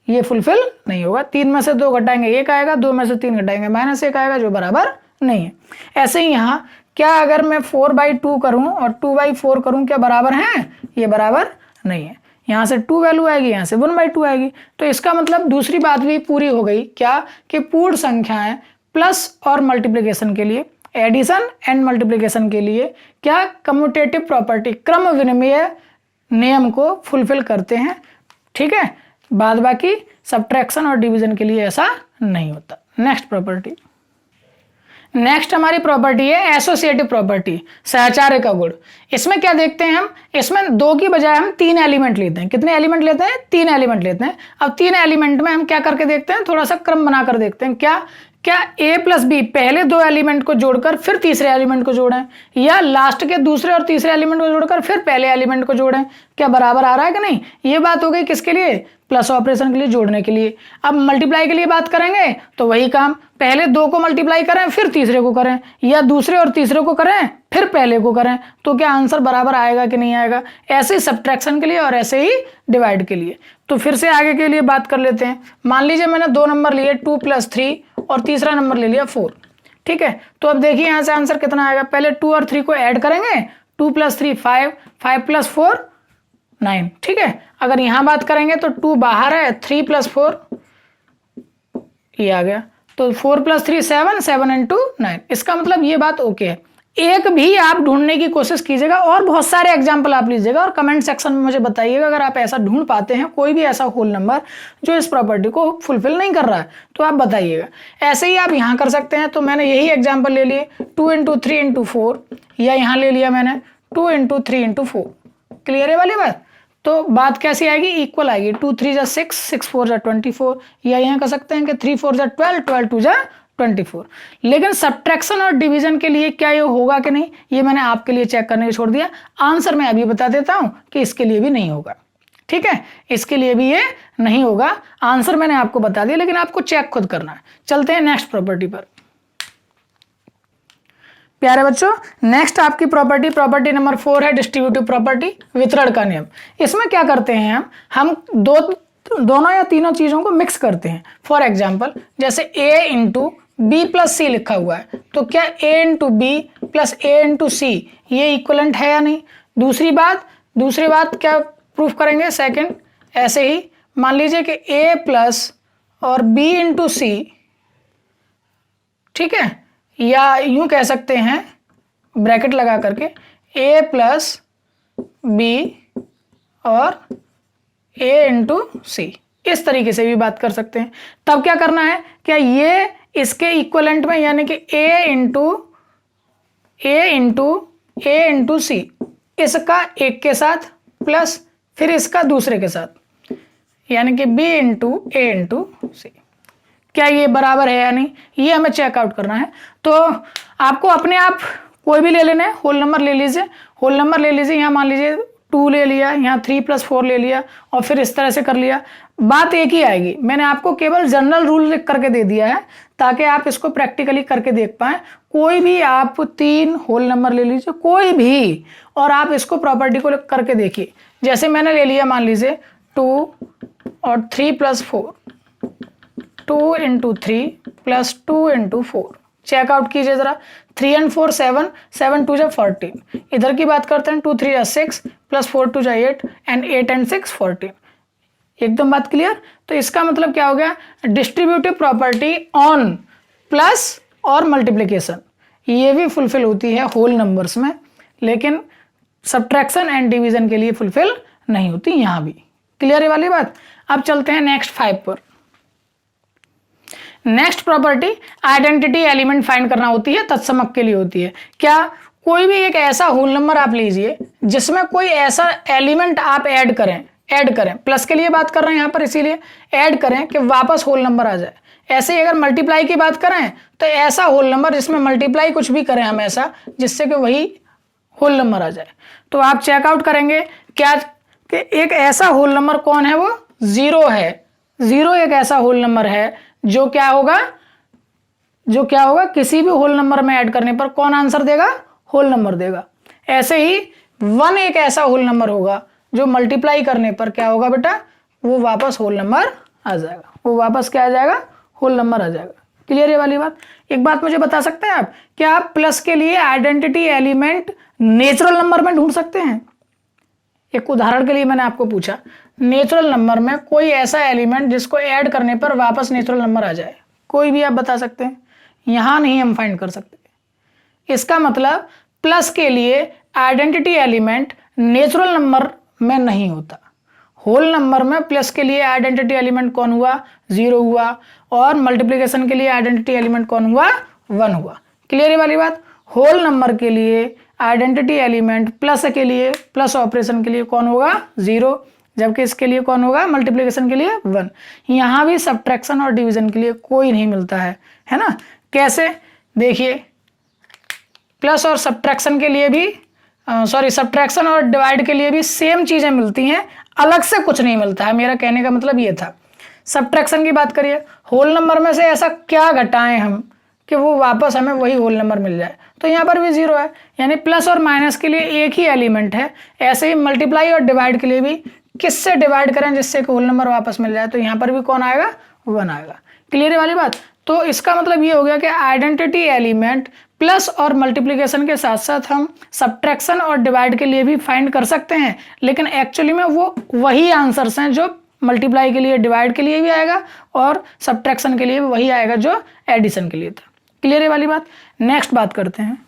ये फुलफिल नहीं होगा। 3 में से 2 घटाएंगे 1 आएगा, 2 में से 3 घटाएंगे -1 आएगा, जो बराबर नहीं है। ऐसे ही यहाँ क्या अगर मैं 4/2 करूं और 2/4 करूं क्या बराबर हैं, ये बराबर नहीं है। यहाँ से 2 वैल्यू आएगी, यहाँ से 1/2 आएगी। तो इसका मतलब दूसरी बात भी पूरी हो गई, क्या कि पूर्ण संख्याएं प्लस और मल्टीप्लिकेशन के लिए, एडिशन एंड मल्टीप्लिकेशन के लिए क्या कम्यूटेटिव प्रॉपर्टी, क्रम विनिमय नियम को फुलफिल करते हैं। ठीक है, बाद बाकी सब्ट्रैक्शन और डिवीजन के लिए ऐसा नहीं होता। नेक्स्ट प्रॉपर्टी, नेक्स्ट हमारी प्रॉपर्टी है एसोसिएटिव प्रॉपर्टी, सहचार्य का गुण। इसमें क्या देखते हैं हम, इसमें 2 की बजाय हम 3 एलिमेंट लेते हैं। कितने एलिमेंट लेते हैं, 3 एलिमेंट लेते हैं। अब 3 एलिमेंट में हम क्या करके देखते हैं, थोड़ा सा क्रम बनाकर देखते हैं। क्या a + b पहले 2 एलिमेंट को जोड़कर फिर तीसरे एलिमेंट को जोड़ें, या लास्ट के दूसरे और तीसरे एलिमेंट को जोड़कर फिर पहले एलिमेंट को जोड़ें, क्या बराबर आ रहा है कि नहीं। ये बात हो गई किसके लिए, प्लस ऑपरेशन के लिए, जोड़ने के लिए। अब मल्टीप्लाई के लिए बात करेंगे तो वही काम, पहले 2 को मल्टीप्लाई करें फिर तीसरे को करें, या दूसरे और तीसरे को करें फिर पहले को करें, तो क्या आंसर बराबर आएगा कि नहीं आएगा। ऐसे ही सब्ट्रैक्शन के लिए और ऐसे ही डिवाइड के लिए। तो फिर से आगे के लिए बात कर लेते हैं। मान लीजिए मैंने 2 नंबर लिए 2 + 3 और तीसरा नंबर ले लिया 4। ठीक है, तो अब देखिए यहाँ से आंसर कितना आएगा, पहले 2 और 3 को ऐड करेंगे, 2 + 3 5, 5 + 4 9। ठीक है, अगर यहां बात करेंगे तो 2 बाहर है, 3 + 4 ये आ गया, तो 4 + 3 7, 7 × 2 9। इसका मतलब ये बात ओके है। एक भी आप ढूंढने की कोशिश कीजिएगा और बहुत सारे एग्जाम्पल आप लीजिएगा और कमेंट सेक्शन में मुझे बताइएगा अगर आप ऐसा ढूंढ पाते हैं कोई भी ऐसा होल नंबर जो इस प्रॉपर्टी को फुलफिल नहीं कर रहा है, तो आप बताइएगा। ऐसे ही आप यहाँ कर सकते हैं। तो मैंने यही एग्जाम्पल ले लिए 2 × 3 × 4, या यहाँ ले लिया मैंने 2 × 3 × 4। क्लियर है वाली बात। तो बात कैसी आएगी, इक्वल आएगी। 2 × 3 = 6, 6 × 4 = 24, या यहाँ कर सकते हैं कि 3 × 4 = 12, 12 × 2 = 24। लेकिन सब्ट्रैक्शन और डिवीजन के लिए क्या ये होगा कि नहीं, ये मैंने आपके लिए चेक करने को छोड़ दिया। आंसर मैं अभी बता देता हूं कि इसके लिए भी नहीं होगा। ठीक है, इसके लिए भी ये नहीं होगा। आंसर मैंने आपको बता दिया, लेकिन आपको चेक खुद करना है। चलते हैं नेक्स्ट प्रॉपर्टी पर। प्यारे बच्चों, नेक्स्ट आपकी प्रॉपर्टी नंबर 4 है डिस्ट्रीब्यूटिव प्रॉपर्टी, वितरण का नियम। इसमें क्या करते हैं हम दोनों या तीनों चीजों को मिक्स करते हैं। फॉर एग्जाम्पल जैसे a × b + c लिखा हुआ है, तो क्या a × b + a × c ये इक्वलेंट है या नहीं। दूसरी बात क्या प्रूफ करेंगे, सेकंड। ऐसे ही मान लीजिए कि a + और b × c, ठीक है, या यूं कह सकते हैं ब्रैकेट लगा करके a + b और a × c, इस तरीके से भी बात कर सकते हैं। तब क्या करना है, क्या ये इसके इक्वलेंट में, यानी कि a × c, इसका एक के साथ प्लस फिर इसका दूसरे के साथ, यानी कि b × a × c, क्या ये बराबर है या नहीं, ये हमें चेकआउट करना है। तो आपको अपने आप कोई भी ले लेना है, होल नंबर ले लीजिए। यहाँ मान लीजिए 2 ले लिया, यहाँ 3 + 4 ले लिया और फिर इस तरह से कर लिया, बात एक ही आएगी। मैंने आपको केवल जनरल रूल लिख करके दे दिया है ताकि आप इसको प्रैक्टिकली करके देख पाएं। कोई भी आप 3 होल नंबर ले लीजिए, कोई भी, और आप इसको प्रॉपर्टी को करके देखिए। जैसे मैंने ले लिया, मान लीजिए 2 और 3 + 4, 2 × 3 + 2 × 4, चेकआउट कीजिए जरा। 3 and 4 7, 7 2 जा 14। इधर की बात करते हैं, 2 3 जा 6 + 4 2 जा 8 एंड 8 and 6 14। एकदम बात क्लियर। तो इसका मतलब क्या हो गया, डिस्ट्रीब्यूटिव प्रॉपर्टी ऑन प्लस और मल्टीप्लिकेशन ये भी फुलफिल होती है होल नंबर्स में, लेकिन सब्ट्रैक्शन एंड डिवीजन के लिए फुलफिल नहीं होती, यहां भी क्लियर है वाली बात। अब चलते हैं नेक्स्ट 5 पर। Next property identity element find करना होती है, तत्समक के लिए होती है। क्या, कोई भी एक ऐसा होल नंबर आप लीजिए जिसमें कोई ऐसा एलिमेंट आप ऐड करें, प्लस के लिए बात कर रहे हैं यहां पर, इसीलिए ऐड करें कि वापस होल नंबर आ जाए। ऐसे ही अगर मल्टीप्लाई की बात करें तो ऐसा होल नंबर जिसमें मल्टीप्लाई कुछ भी करें हम ऐसा, जिससे कि वही होल नंबर आ जाए। तो आप चेकआउट करेंगे क्या कि एक ऐसा होल नंबर कौन है, वो 0 है। 0 एक ऐसा होल नंबर है जो क्या होगा किसी भी होल नंबर में ऐड करने पर कौन आंसर देगा, होल नंबर देगा। ऐसे ही 1 एक ऐसा होल नंबर होगा जो मल्टीप्लाई करने पर क्या होगा बेटा, वो वापस होल नंबर आ जाएगा, वो वापस क्या आ जाएगा, होल नंबर आ जाएगा। क्लियर है वाली बात। एक बात मुझे बता सकते हैं आप, क्या आप प्लस के लिए आइडेंटिटी एलिमेंट नेचुरल नंबर में ढूंढ सकते हैं? एक उदाहरण के लिए मैंने आपको पूछा, नेचुरल नंबर में कोई ऐसा एलिमेंट जिसको ऐड करने पर वापस नेचुरल नंबर आ जाए, कोई भी आप बता सकते हैं? यहां नहीं हम फाइंड कर सकते। इसका मतलब प्लस के लिए आइडेंटिटी एलिमेंट नेचुरल नंबर में नहीं होता। होल नंबर में प्लस के लिए आइडेंटिटी एलिमेंट कौन हुआ, 0 हुआ, और मल्टीप्लिकेशन के लिए आइडेंटिटी एलिमेंट कौन हुआ, 1 हुआ। क्लियर है वाली बात। होल नंबर के लिए आइडेंटिटी एलिमेंट प्लस के लिए, प्लस ऑपरेशन के लिए कौन होगा, 0, जबकि इसके लिए कौन होगा, मल्टीप्लिकेशन के लिए 1। यहां भी सब्ट्रैक्शन और डिवीजन के लिए कोई नहीं मिलता है ना। कैसे, देखिए, प्लस और सब्ट्रैक्शन के लिए भी सब्ट्रैक्शन और डिवाइड के लिए भी सेम चीजें मिलती हैं, अलग से कुछ नहीं मिलता है। मेरा कहने का मतलब ये था। सब्ट्रैक्शन की बात करिए, होल नंबर में से ऐसा क्या घटाएं हम कि वो वापस हमें वही होल नंबर मिल जाए, तो यहाँ पर भी 0 है, यानी प्लस और माइनस के लिए एक ही एलिमेंट है। ऐसे ही मल्टीप्लाई और डिवाइड के लिए भी किससे डिवाइड करें जिससे कि होल नंबर वापस मिल जाए, तो यहाँ पर भी कौन आएगा, 1 आएगा। क्लियर है वाली बात। तो इसका मतलब ये हो गया कि आइडेंटिटी एलिमेंट प्लस और मल्टीप्लिकेशन के साथ साथ हम सब्ट्रैक्शन और डिवाइड के लिए भी फाइंड कर सकते हैं, लेकिन एक्चुअली में वो वही आंसर्स हैं जो मल्टीप्लाई के लिए, डिवाइड के लिए भी आएगा, और सब्ट्रैक्शन के लिए भी वही आएगा जो एडिशन के लिए था। क्लियर है वाली बात। नेक्स्ट बात करते हैं।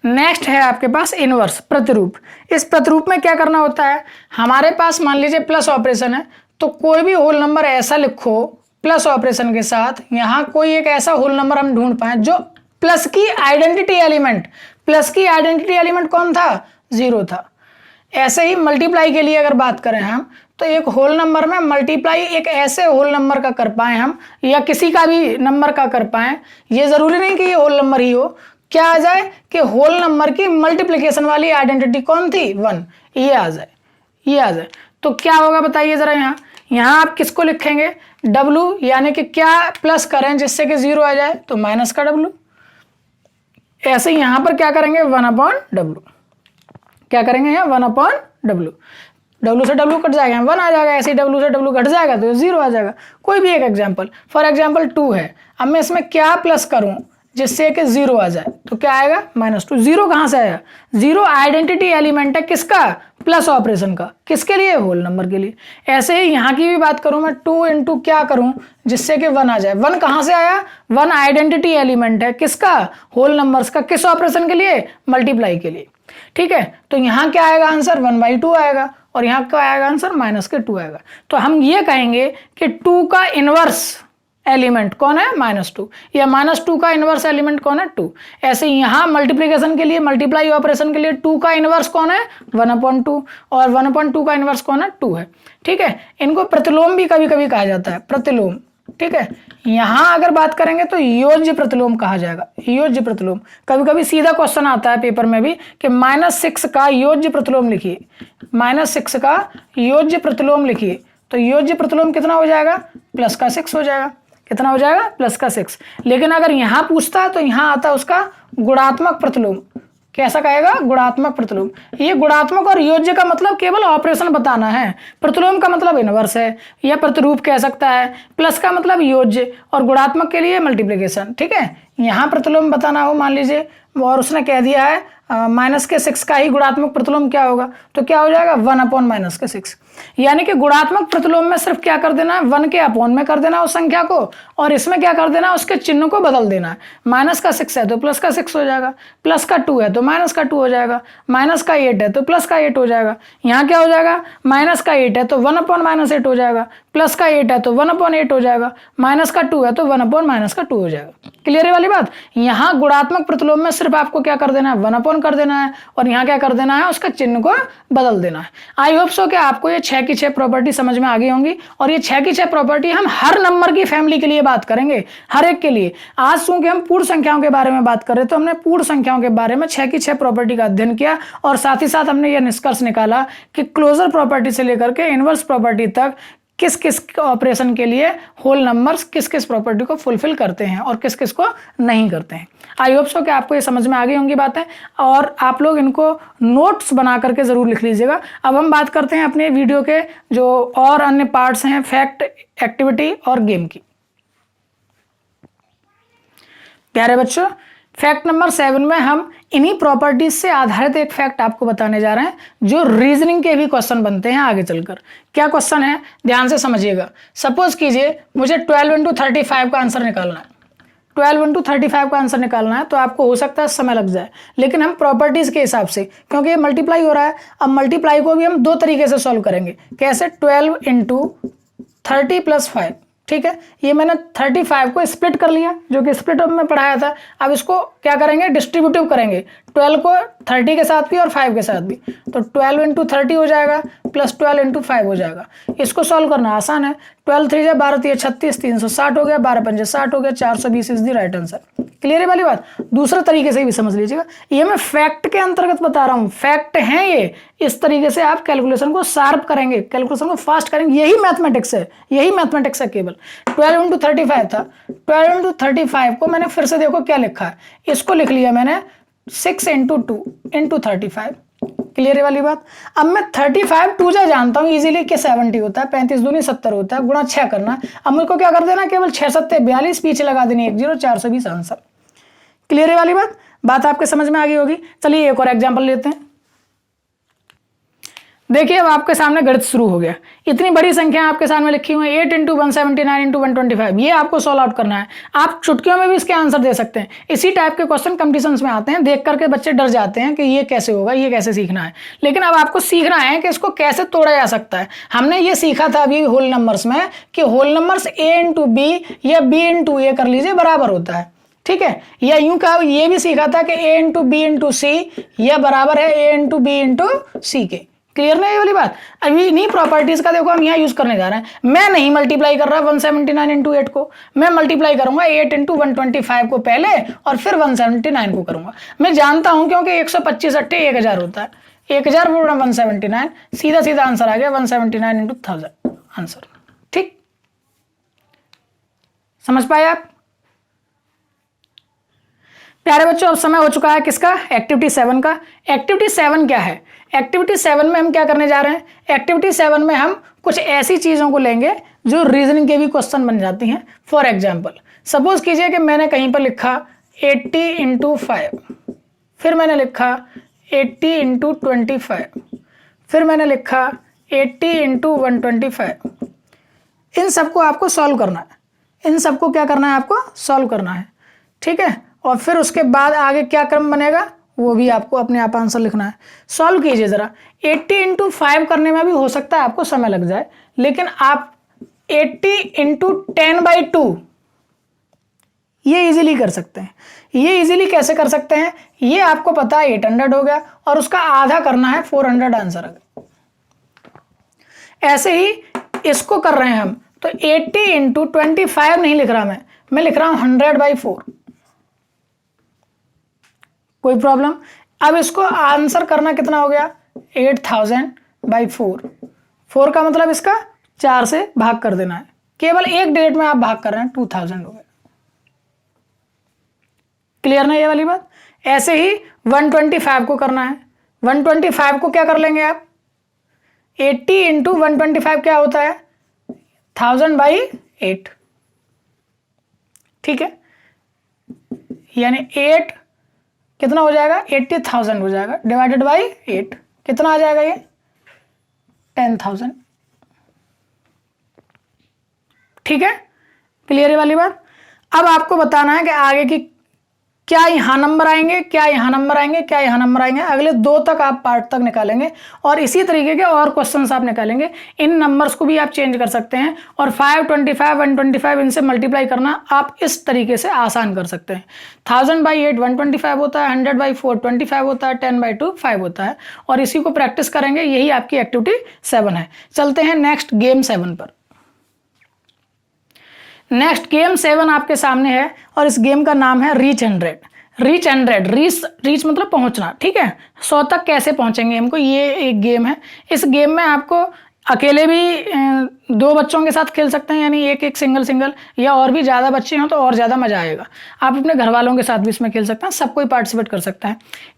नेक्स्ट है आपके पास इनवर्स, प्रतिरूप। इस प्रतिरूप में क्या करना होता है, हमारे पास मान लीजिए प्लस ऑपरेशन है, तो कोई भी होल नंबर ऐसा लिखो प्लस ऑपरेशन के साथ, यहां कोई एक ऐसा होल नंबर हम ढूंढ पाए जो प्लस की आइडेंटिटी एलिमेंट कौन था, 0 था। ऐसे ही मल्टीप्लाई के लिए अगर बात करें हम, तो एक होल नंबर में मल्टीप्लाई एक ऐसे होल नंबर का कर पाए हम, या किसी का भी नंबर का कर पाए, ये जरूरी नहीं कि ये होल नंबर ही हो, क्या आ जाए कि होल नंबर की मल्टीप्लिकेशन वाली आइडेंटिटी कौन थी, 1, ये आ जाए। तो क्या होगा बताइए जरा। यहां आप किसको लिखेंगे, W, यानी कि क्या प्लस करें जिससे कि 0 आ जाए, तो माइनस का W। ऐसे ही यहां पर क्या करेंगे, 1/W। क्या करेंगे यहाँ, 1/W। W से W कट जाएगा, 1 आ जाएगा। ऐसे ही W से W घट जाएगा तो 0 आ जाएगा। कोई भी एक एग्जाम्पल, फॉर एग्जाम्पल 2 है, अब मैं इसमें क्या प्लस करूं जिससे कि 0 आ जाए, तो क्या आएगा, -2। 0 कहां से आया, 0 आइडेंटिटी एलिमेंट है किसका, प्लस ऑपरेशन का, किसके लिए, होल नंबर के लिए। ऐसे ही यहां की भी बात करूं मैं, 2 × क्या करूं जिससे कि 1 आ जाए। 1 कहां से आया, 1 आइडेंटिटी एलिमेंट है किसका, होल नंबर्स का, किस ऑपरेशन के लिए, मल्टीप्लाई के लिए। ठीक है, तो यहां क्या आएगा आंसर, 1/2 आएगा, और यहां क्या आएगा आंसर, -2 आएगा। तो हम ये कहेंगे कि 2 का इनवर्स एलिमेंट कौन है, -2, या -2 का इनवर्स एलिमेंट कौन है, 2। ऐसे यहां मल्टीप्लिकेशन के लिए, मल्टीप्लाई ऑपरेशन के लिए 2 का इनवर्स कौन है, 1/2, और 1/2 का इनवर्स कौन है, 2 है। ठीक है, इनको प्रतिलोम भी कभी कभी कहा जाता है, प्रतिलोम। ठीक है। यहां अगर बात करेंगे तो योज्य प्रतिलोम कहा जाएगा, योज्य प्रतिलोम। कभी कभी सीधा क्वेश्चन आता है पेपर में भी कि -6 का योज्य प्रतिलोम लिखिए, -6 का योज्य प्रतिलोम लिखिए। तो योज्य प्रतिलोम कितना हो जाएगा, प्लस का 6 हो जाएगा। कितना हो जाएगा, प्लस का 6। लेकिन अगर यहां पूछता है तो यहां आता है उसका गुणात्मक प्रतिलोम। कैसा कहेगा, गुणात्मक प्रतिलोम। ये गुणात्मक और योज्य का मतलब केवल ऑपरेशन बताना है, प्रतिलोम का मतलब इनवर्स है या प्रतिरूप कह सकता है, प्लस का मतलब योज्य और गुणात्मक के लिए मल्टीप्लिकेशन। ठीक है, यहां प्रतिलोम बताना हो मान लीजिए और उसने कह दिया है -6 का ही गुणात्मक प्रतिलोम क्या होगा, तो क्या हो जाएगा 1/-6। यानी कि गुणात्मक प्रतिलोम में सिर्फ क्या कर देना है, 1 के अपॉन में कर देना उस संख्या को, और इसमें क्या कर देना, उसके चिन्ह को बदल देना है। -6 है तो प्लस का 6 हो जाएगा, प्लस का 2 है तो माइनस का 2 हो जाएगा, माइनस का 8 है तो प्लस का 8 हो जाएगा। यहाँ क्या हो जाएगा, माइनस का 8 है तो 1/-8 हो जाएगा, प्लस का 8 है तो 1/8 हो जाएगा, माइनस का 2 है तो 1/-2 हो जाएगा। क्लियर है वाली बात। यहाँ गुणात्मक प्रतिलोम में सिर्फ आपको क्या कर देना है, 1/, कर देना है, और यहाँ क्या कर देना है, उसका चिन्ह को बदल देना है। आई होप सो कि आपको ये 6 की 6 प्रॉपर्टी समझ में आ गई होंगी, और ये 6 की 6 प्रॉपर्टी हम हर नंबर की फैमिली के लिए बात करेंगे, हर एक के लिए। आज चूंकि हम पूर्ण संख्याओं के बारे में बात कर रहे तो हमने पूर्ण संख्याओं के बारे में 6 की 6 प्रॉपर्टी का अध्ययन किया, और साथ ही साथ हमने यह निष्कर्ष निकाला कि क्लोजर प्रॉपर्टी से लेकर के इनवर्स प्रॉपर्टी तक किस किस ऑपरेशन के लिए होल नंबर्स किस किस प्रॉपर्टी को फुलफिल करते हैं और किस किस को नहीं करते हैं। आई होप सो कि आपको ये समझ में आ गई होंगी बातें, और आप लोग इनको नोट्स बना करके जरूर लिख लीजिएगा। अब हम बात करते हैं अपने वीडियो के जो और अन्य पार्ट्स हैं, फैक्ट, एक्टिविटी और गेम की। प्यारे बच्चों, फैक्ट नंबर 7 में हम इन्हीं प्रॉपर्टीज से आधारित एक फैक्ट आपको बताने जा रहे हैं, जो रीजनिंग के भी क्वेश्चन बनते हैं आगे चलकर। क्या क्वेश्चन है, ध्यान से समझिएगा। सपोज कीजिए मुझे 12 × 35 का आंसर निकालना है, 12 × 35 का आंसर निकालना है, तो आपको हो सकता है समय लग जाए, लेकिन हम प्रॉपर्टीज के हिसाब से, क्योंकि ये मल्टीप्लाई हो रहा है, अब मल्टीप्लाई को भी हम 2 तरीके से सॉल्व करेंगे। कैसे, 12 × 30 + 5। ठीक है, ये मैंने 35 को स्प्लिट कर लिया, जो कि स्प्लिट में पढ़ाया था। अब इसको क्या करेंगे, डिस्ट्रीब्यूटिव करेंगे, 12 को 30 के साथ भी और 5 के साथ भी। तो 12 × 30 हो जाएगा प्लस 12 × 5 हो जाएगा। इसको सॉल्व करना आसान है। 12 × 3 = 12, 3 × 36, 360 हो गया, 12 × 5 = 60 हो गया, 420 is the right answer. Clear है वाली बात। दूसरे तरीके से भी समझ लीजिएगा, ये मैं फैक्ट के अंतर्गत बता रहा हूँ, फैक्ट है ये। इस तरीके से आप कैलकुलेशन को शार्प करेंगे, कैलकुलेशन को फास्ट करेंगे, यही मैथमेटिक्स है, यही मैथमेटिक्स है केवल। 12 × 35 था, 12 × 35 को मैंने फिर से देखो क्या लिखा है, इसको लिख लिया मैंने 6 × 2 × 35। क्लियर है वाली बात। अब मैं 35 2 जा जानता हूं इजीली कि 70 होता है, 35 दूनी 70 होता है, गुणा 6 करना। अब मुझको क्या कर देना, केवल 6 × 7 = 42, पीछे लगा देनी 1 0, 420 आंसर। क्लियर है वाली बात आपके समझ में आ गई होगी। चलिए एक और एग्जांपल लेते हैं। देखिए अब आपके सामने गणित शुरू हो गया। इतनी बड़ी संख्या आपके सामने लिखी हुई है, 8 × 179 × 125। ये आपको सॉल्व आउट करना है। आप चुटकियों में भी इसके आंसर दे सकते हैं। इसी टाइप के क्वेश्चन कंपटीशंस में आते हैं, देख करके बच्चे डर जाते हैं कि ये कैसे होगा, ये कैसे सीखना है। लेकिन अब आपको सीखना है कि इसको कैसे तोड़ा जा सकता है। हमने ये सीखा था अभी होल नंबर्स में कि होल नंबर्स a × b या b × a कर लीजिए बराबर होता है। ठीक है, या यूं कहा, ये भी सीखा था कि a × b × c या बराबर है a × b × c के। क्लियर नहीं है वाली बात। अभी इन्हीं प्रॉपर्टीज का देखो हम यहाँ यूज करने जा रहे हैं। मैं नहीं मल्टीप्लाई कर रहा 179 × 8 को, मैं मल्टीप्लाई करूंगा 8 × 125 को पहले और फिर 179 को करूंगा। मैं जानता हूं क्योंकि 125 8 1000 होता है, 1000 × 179, सीधा सीधा आंसर आ गया 179 × 1000 आंसर। ठीक, समझ पाए आप प्यारे बच्चों। अब समय हो चुका है किसका, एक्टिविटी 7 का। एक्टिविटी 7 क्या है, एक्टिविटी 7 में हम क्या करने जा रहे हैं, एक्टिविटी 7 में हम कुछ ऐसी चीजों को लेंगे जो रीजनिंग के भी क्वेश्चन बन जाती हैं। फॉर एग्जांपल सपोज कीजिए कि मैंने कहीं पर लिखा 80 × 5, फिर मैंने लिखा 80 × 25, फिर मैंने लिखा 80 × 125। इन सबको आपको सॉल्व करना है, इन सबको क्या करना है, आपको सॉल्व करना है। ठीक है, और फिर उसके बाद आगे क्या क्रम बनेगा वो भी आपको अपने आप आंसर लिखना है। सॉल्व कीजिए जरा। 80 × 5 करने में भी हो सकता है आपको समय लग जाए, लेकिन आप 80 × 10/2 ये इजीली कर सकते हैं। ये इजीली कैसे कर सकते हैं, ये आपको पता है 800 हो गया और उसका आधा करना है 400 आंसर आ गया। ऐसे ही इसको कर रहे हैं हम तो 80 इंटू 25 नहीं लिख रहा मैं लिख रहा हूं 100/4। कोई प्रॉब्लम? अब इसको आंसर करना कितना हो गया? 8000/4। 4 का मतलब इसका 4 से भाग कर देना है, केवल एक डिजिट में आप भाग कर रहे हैं, 2000 हो गया। क्लियर ना ये वाली बात? ऐसे ही 125 को करना है। 125 को क्या कर लेंगे आप? 80 इंटू 125 क्या होता है? 1000/8। ठीक है, यानी 8 कितना हो जाएगा? 80,000 हो जाएगा, डिवाइडेड बाई 8 कितना आ जाएगा? ये 10,000। ठीक है, क्लियर है वाली बात? अब आपको बताना है कि आगे की क्या यहां नंबर आएंगे, क्या यहां नंबर आएंगे, क्या यहां नंबर आएंगे। अगले 2 तक आप पार्ट तक निकालेंगे और इसी तरीके के और क्वेश्चंस आप निकालेंगे। इन नंबर्स को भी आप चेंज कर सकते हैं और 525 125 इनसे मल्टीप्लाई करना आप इस तरीके से आसान कर सकते हैं। 1000/8 125 होता है, 100/4 25 होता है, 10/2 5 होता है। और इसी को प्रैक्टिस करेंगे, यही आपकी एक्टिविटी 7 है। चलते हैं नेक्स्ट गेम 7 पर। नेक्स्ट गेम 7 आपके सामने है और इस गेम का नाम है रीच 100। रीच 100, रीच मतलब पहुंचना। ठीक है, 100 तक कैसे पहुंचेंगे हमको, ये एक गेम है। इस गेम में आपको अकेले भी 2 बच्चों के साथ खेल सकते हैं, यानी एक सिंगल, या और भी ज़्यादा बच्चे हों तो और ज़्यादा मज़ा आएगा। आप अपने घर वालों के साथ भी इसमें खेल सकते हैं, सब कोई पार्टिसिपेट कर सकता है।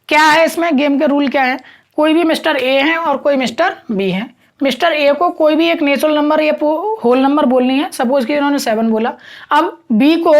क्या है इसमें गेम के रूल क्या है? कोई भी मिस्टर ए है और कोई मिस्टर बी है। मिस्टर ए को कोई भी एक नेचुरल नंबर या होल नंबर बोलनी है, सपोज कि इन्होंने 7 बोला। अब बी को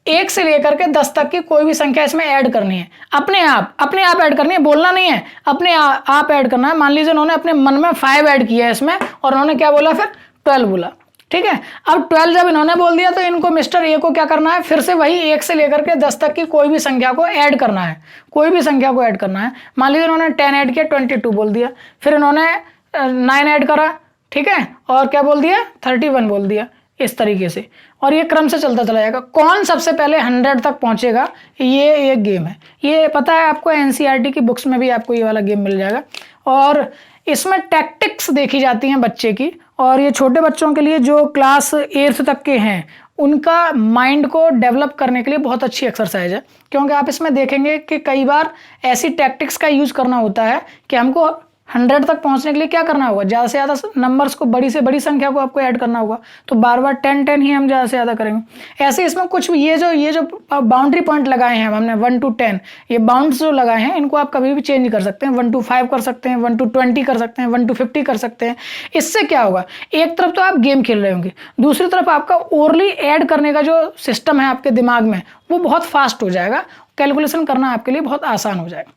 1 से लेकर के 10 तक की कोई भी संख्या इसमें ऐड करनी है, अपने आप ऐड करनी है, बोलना नहीं है, अपने आप ऐड करना है। मान लीजिए उन्होंने अपने मन में 5 ऐड किया है इसमें और उन्होंने क्या बोला, फिर 12 बोला। ठीक है, अब 12 जब इन्होंने बोल दिया तो इनको मिस्टर ए को क्या करना है, फिर से वही 1 से लेकर के 10 तक की कोई भी संख्या को ऐड करना है, कोई भी संख्या को ऐड करना है। मान लीजिए उन्होंने 10 ऐड किया, 22 बोल दिया, फिर इन्होंने 9 ऐड करा, ठीक है, और क्या बोल दिया, 31 बोल दिया, इस तरीके से। और ये क्रम से चलता चला जाएगा। कौन सबसे पहले 100 तक पहुंचेगा, ये एक गेम है। ये पता है आपको, एनसीईआरटी की बुक्स में भी आपको ये वाला गेम मिल जाएगा। और इसमें टैक्टिक्स देखी जाती हैं बच्चे की, और ये छोटे बच्चों के लिए जो क्लास 8th तक के हैं उनका माइंड को डेवलप करने के लिए बहुत अच्छी एक्सरसाइज है। क्योंकि आप इसमें देखेंगे कि कई बार ऐसी टैक्टिक्स का यूज करना होता है कि हमको 100 तक पहुंचने के लिए क्या करना होगा, ज़्यादा से ज़्यादा नंबर्स को, बड़ी से बड़ी संख्या को आपको ऐड करना होगा। तो बार बार 10 ही हम ज़्यादा से ज़्यादा करेंगे। ऐसे इसमें कुछ ये जो बाउंड्री पॉइंट लगाए हैं हमने 1 to 10, ये बाउंड्स जो लगाए हैं इनको आप कभी भी चेंज कर सकते हैं। 1 to 5 कर सकते हैं, 1 to 20 कर सकते हैं, 1 to 50 कर सकते हैं। इससे क्या होगा, एक तरफ तो आप गेम खेल रहे होंगे, दूसरी तरफ आपका ओरली ऐड करने का जो सिस्टम है आपके दिमाग में वो बहुत फास्ट हो जाएगा, कैलकुलेशन करना आपके लिए बहुत आसान हो जाएगा।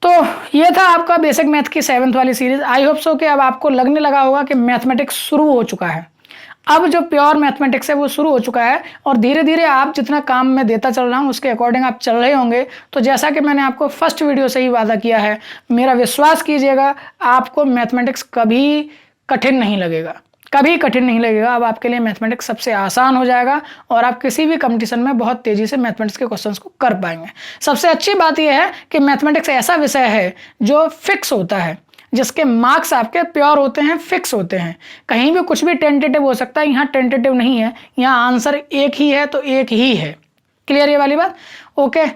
तो ये था आपका बेसिक मैथ की 7th वाली सीरीज। आई होप सो कि अब आपको लगने लगा होगा कि मैथमेटिक्स शुरू हो चुका है। अब जो प्योर मैथमेटिक्स है वो शुरू हो चुका है और धीरे धीरे आप जितना काम मैं देता चल रहा हूँ उसके अकॉर्डिंग आप चल रहे होंगे। तो जैसा कि मैंने आपको फर्स्ट वीडियो से ही वादा किया है, मेरा विश्वास कीजिएगा, आपको मैथमेटिक्स कभी कठिन नहीं लगेगा, कभी कठिन नहीं लगेगा। अब आपके लिए मैथमेटिक्स सबसे आसान हो जाएगा और आप किसी भी कंपटीशन में बहुत तेजी से मैथमेटिक्स के क्वेश्चंस को कर पाएंगे। सबसे अच्छी बात यह है कि मैथमेटिक्स ऐसा विषय है जो फिक्स होता है, जिसके मार्क्स आपके प्योर होते हैं, फिक्स होते हैं। कहीं भी कुछ भी टेंटेटिव हो सकता है, यहाँ टेंटेटिव नहीं है, यहाँ आंसर एक ही है तो एक ही है। क्लियर ये वाली बात? ओके,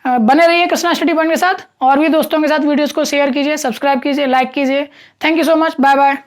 बने रहिए कृष्णा स्टडी पॉइंट के साथ और भी दोस्तों के साथ वीडियोस को शेयर कीजिए, सब्सक्राइब कीजिए, लाइक कीजिए। Thank you so much, bye bye.